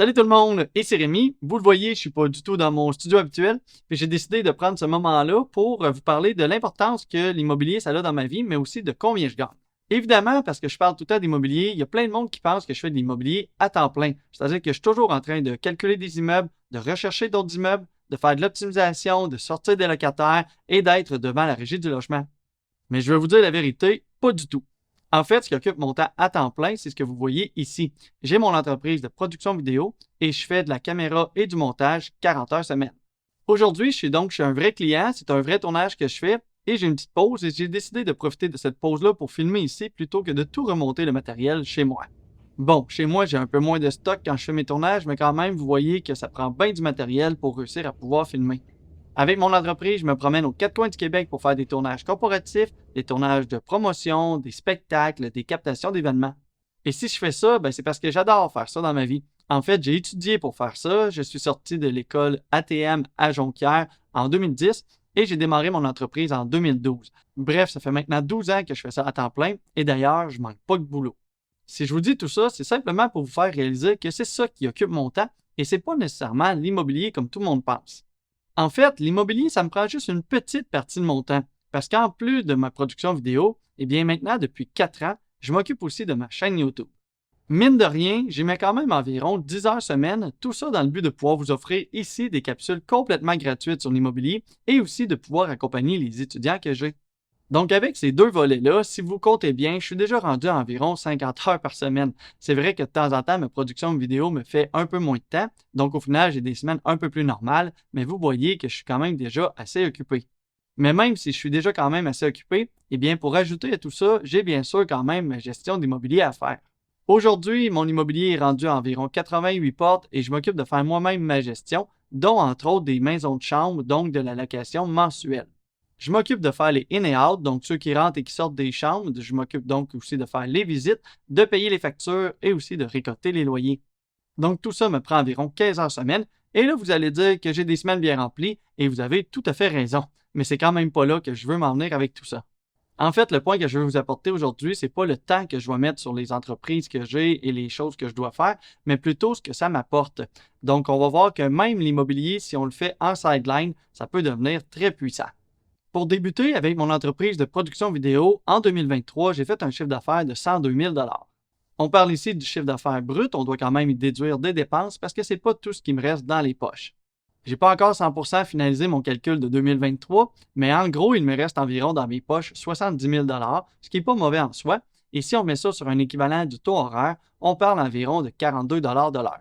Salut tout le monde, ici Rémi. Vous le voyez, je suis pas du tout dans mon studio habituel, puis j'ai décidé de prendre ce moment-là pour vous parler de l'importance que l'immobilier ça a dans ma vie, mais aussi de combien je gagne. Évidemment, parce que je parle tout le temps d'immobilier, il y a plein de monde qui pense que je fais de l'immobilier à temps plein. C'est-à-dire que je suis toujours en train de calculer des immeubles, de rechercher d'autres immeubles, de faire de l'optimisation, de sortir des locataires et d'être devant la régie du logement. Mais je vais vous dire la vérité, pas du tout. En fait, ce qui occupe mon temps à temps plein, c'est ce que vous voyez ici. J'ai mon entreprise de production vidéo et je fais de la caméra et du montage 40 heures semaine. Aujourd'hui, je suis donc chez un vrai client, c'est un vrai tournage que je fais et j'ai une petite pause et j'ai décidé de profiter de cette pause-là pour filmer ici plutôt que de tout remonter le matériel chez moi. Bon, chez moi, j'ai un peu moins de stock quand je fais mes tournages, mais quand même, vous voyez que ça prend bien du matériel pour réussir à pouvoir filmer. Avec mon entreprise, je me promène aux quatre coins du Québec pour faire des tournages corporatifs, des tournages de promotion, des spectacles, des captations d'événements. Et si je fais ça, c'est parce que j'adore faire ça dans ma vie. En fait, j'ai étudié pour faire ça. Je suis sorti de l'école ATM à Jonquière en 2010 et j'ai démarré mon entreprise en 2012. Bref, ça fait maintenant 12 ans que je fais ça à temps plein et d'ailleurs, je manque pas de boulot. Si je vous dis tout ça, c'est simplement pour vous faire réaliser que c'est ça qui occupe mon temps et c'est pas nécessairement l'immobilier comme tout le monde pense. En fait, l'immobilier, ça me prend juste une petite partie de mon temps. Parce qu'en plus de ma production vidéo, maintenant, depuis 4 ans, je m'occupe aussi de ma chaîne YouTube. Mine de rien, j'y mets quand même environ 10 heures semaine, tout ça dans le but de pouvoir vous offrir ici des capsules complètement gratuites sur l'immobilier et aussi de pouvoir accompagner les étudiants que j'ai. Donc, avec ces deux volets-là, si vous comptez bien, je suis déjà rendu à environ 50 heures par semaine. C'est vrai que de temps en temps, ma production vidéo me fait un peu moins de temps, donc au final, j'ai des semaines un peu plus normales, mais vous voyez que je suis quand même déjà assez occupé. Mais même si je suis déjà quand même assez occupé, pour ajouter à tout ça, j'ai bien sûr quand même ma gestion d'immobilier à faire. Aujourd'hui, mon immobilier est rendu à environ 88 portes et je m'occupe de faire moi-même ma gestion, dont entre autres des maisons de chambre, donc de la location mensuelle. Je m'occupe de faire les in et out, donc ceux qui rentrent et qui sortent des chambres. Je m'occupe donc aussi de faire les visites, de payer les factures et aussi de récolter les loyers. Donc tout ça me prend environ 15 heures semaine. Et là, vous allez dire que j'ai des semaines bien remplies et vous avez tout à fait raison. Mais c'est quand même pas là que je veux m'en venir avec tout ça. En fait, le point que je veux vous apporter aujourd'hui, c'est pas le temps que je dois mettre sur les entreprises que j'ai et les choses que je dois faire, mais plutôt ce que ça m'apporte. Donc, on va voir que même l'immobilier, si on le fait en sideline, ça peut devenir très puissant. Pour débuter avec mon entreprise de production vidéo, en 2023, j'ai fait un chiffre d'affaires de 102 000 $. On parle ici du chiffre d'affaires brut, on doit quand même y déduire des dépenses parce que c'est pas tout ce qui me reste dans les poches. J'ai pas encore 100% finalisé mon calcul de 2023, mais en gros, il me reste environ dans mes poches 70 000 $, ce qui est pas mauvais en soi. Et si on met ça sur un équivalent du taux horaire, on parle environ de 42 $ de l'heure.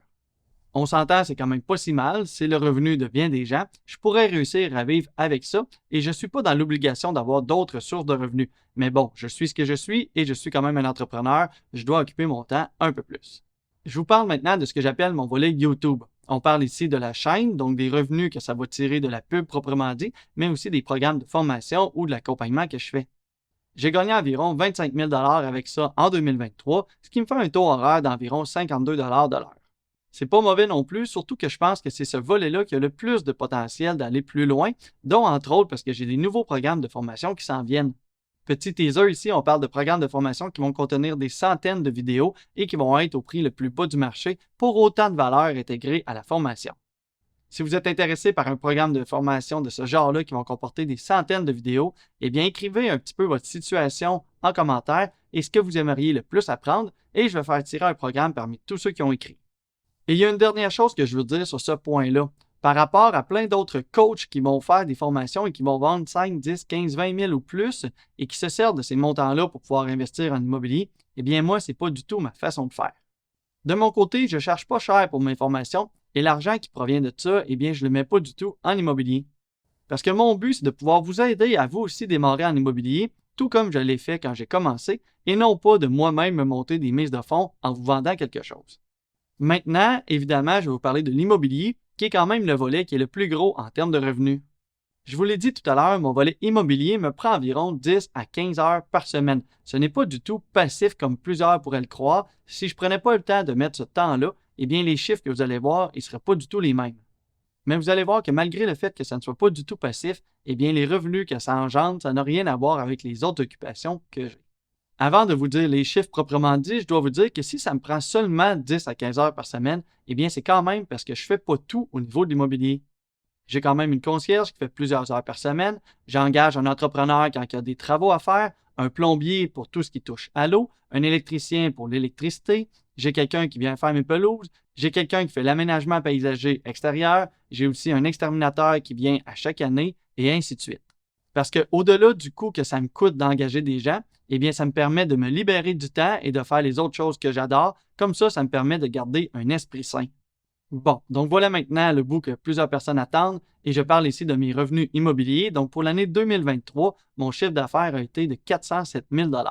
On s'entend, c'est quand même pas si mal, c'est le revenu de bien des gens. Je pourrais réussir à vivre avec ça et je ne suis pas dans l'obligation d'avoir d'autres sources de revenus. Mais bon, je suis ce que je suis et je suis quand même un entrepreneur, je dois occuper mon temps un peu plus. Je vous parle maintenant de ce que j'appelle mon volet YouTube. On parle ici de la chaîne, donc des revenus que ça va tirer de la pub proprement dit, mais aussi des programmes de formation ou de l'accompagnement que je fais. J'ai gagné environ 25 000 $ avec ça en 2023, ce qui me fait un taux horaire d'environ 52 $ de l'heure. C'est pas mauvais non plus, surtout que je pense que c'est ce volet-là qui a le plus de potentiel d'aller plus loin, dont entre autres parce que j'ai des nouveaux programmes de formation qui s'en viennent. Petit teaser ici, on parle de programmes de formation qui vont contenir des centaines de vidéos et qui vont être au prix le plus bas du marché pour autant de valeur intégrée à la formation. Si vous êtes intéressé par un programme de formation de ce genre-là qui vont comporter des centaines de vidéos, écrivez un petit peu votre situation en commentaire et ce que vous aimeriez le plus apprendre et je vais faire tirer un programme parmi tous ceux qui ont écrit. Et il y a une dernière chose que je veux dire sur ce point-là. Par rapport à plein d'autres coachs qui vont faire des formations et qui vont vendre 5, 10, 15, 20 000 ou plus et qui se servent de ces montants-là pour pouvoir investir en immobilier, moi, c'est pas du tout ma façon de faire. De mon côté, je ne cherche pas cher pour mes formations et l'argent qui provient de ça, je ne le mets pas du tout en immobilier. Parce que mon but, c'est de pouvoir vous aider à vous aussi démarrer en immobilier, tout comme je l'ai fait quand j'ai commencé, et non pas de moi-même me monter des mises de fonds en vous vendant quelque chose. Maintenant, évidemment, je vais vous parler de l'immobilier, qui est quand même le volet qui est le plus gros en termes de revenus. Je vous l'ai dit tout à l'heure, mon volet immobilier me prend environ 10 à 15 heures par semaine. Ce n'est pas du tout passif comme plusieurs pourraient le croire. Si je ne prenais pas le temps de mettre ce temps-là, les chiffres que vous allez voir, ils ne seraient pas du tout les mêmes. Mais vous allez voir que malgré le fait que ça ne soit pas du tout passif, les revenus que ça engendre, ça n'a rien à voir avec les autres occupations que j'ai. Avant de vous dire les chiffres proprement dit, je dois vous dire que si ça me prend seulement 10 à 15 heures par semaine, eh bien c'est quand même parce que je fais pas tout au niveau de l'immobilier. J'ai quand même une concierge qui fait plusieurs heures par semaine, j'engage un entrepreneur quand il y a des travaux à faire, un plombier pour tout ce qui touche à l'eau, un électricien pour l'électricité, j'ai quelqu'un qui vient faire mes pelouses, j'ai quelqu'un qui fait l'aménagement paysager extérieur, j'ai aussi un exterminateur qui vient à chaque année, et ainsi de suite. Parce que au-delà du coût que ça me coûte d'engager des gens, eh bien, ça me permet de me libérer du temps et de faire les autres choses que j'adore. Comme ça me permet de garder un esprit sain. Bon, donc voilà maintenant le bout que plusieurs personnes attendent et je parle ici de mes revenus immobiliers. Donc pour l'année 2023, mon chiffre d'affaires a été de 407 000 $.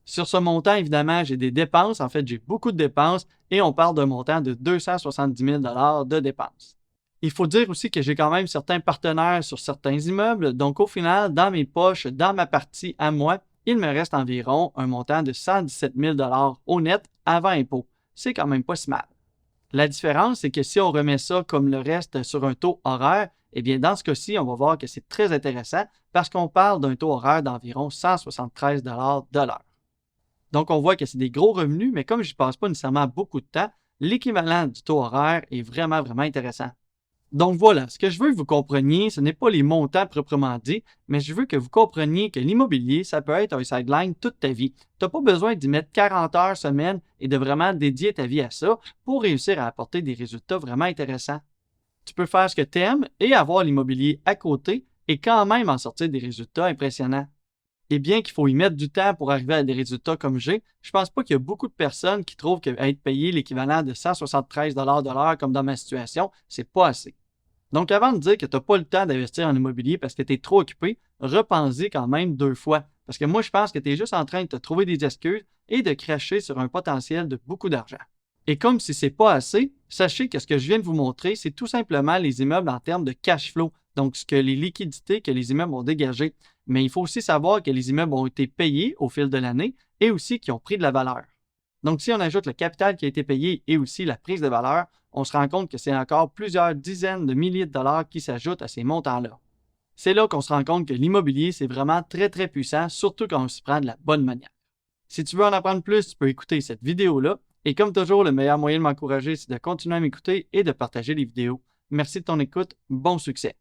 Sur ce montant, évidemment, j'ai des dépenses. En fait, j'ai beaucoup de dépenses et on parle d'un montant de 270 000 $ de dépenses. Il faut dire aussi que j'ai quand même certains partenaires sur certains immeubles. Donc au final, dans mes poches, dans ma partie à moi, il me reste environ un montant de 117 000 $ au net avant impôt. C'est quand même pas si mal. La différence, c'est que si on remet ça comme le reste sur un taux horaire, eh bien dans ce cas-ci, on va voir que c'est très intéressant parce qu'on parle d'un taux horaire d'environ 173 $ de l'heure. Donc on voit que c'est des gros revenus, mais comme je n'y passe pas nécessairement beaucoup de temps, l'équivalent du taux horaire est vraiment, vraiment intéressant. Donc voilà, ce que je veux que vous compreniez, ce n'est pas les montants proprement dit, mais je veux que vous compreniez que l'immobilier, ça peut être un sideline toute ta vie. Tu n'as pas besoin d'y mettre 40 heures semaine et de vraiment dédier ta vie à ça pour réussir à apporter des résultats vraiment intéressants. Tu peux faire ce que tu aimes et avoir l'immobilier à côté et quand même en sortir des résultats impressionnants. Et bien qu'il faut y mettre du temps pour arriver à des résultats comme j'ai, je pense pas qu'il y a beaucoup de personnes qui trouvent qu'être payé l'équivalent de 173 $ de l'heure comme dans ma situation, c'est pas assez. Donc, avant de dire que tu n'as pas le temps d'investir en immobilier parce que tu es trop occupé, repense-y quand même 2 fois. Parce que moi, je pense que tu es juste en train de te trouver des excuses et de cracher sur un potentiel de beaucoup d'argent. Et comme si c'est pas assez, sachez que ce que je viens de vous montrer, c'est tout simplement les immeubles en termes de cash flow, donc ce que les liquidités que les immeubles ont dégagées. Mais il faut aussi savoir que les immeubles ont été payés au fil de l'année et aussi qu'ils ont pris de la valeur. Donc, si on ajoute le capital qui a été payé et aussi la prise de valeur, on se rend compte que c'est encore plusieurs dizaines de milliers de dollars qui s'ajoutent à ces montants-là. C'est là qu'on se rend compte que l'immobilier, c'est vraiment très, très puissant, surtout quand on s'y prend de la bonne manière. Si tu veux en apprendre plus, tu peux écouter cette vidéo-là. Et comme toujours, le meilleur moyen de m'encourager, c'est de continuer à m'écouter et de partager les vidéos. Merci de ton écoute. Bon succès!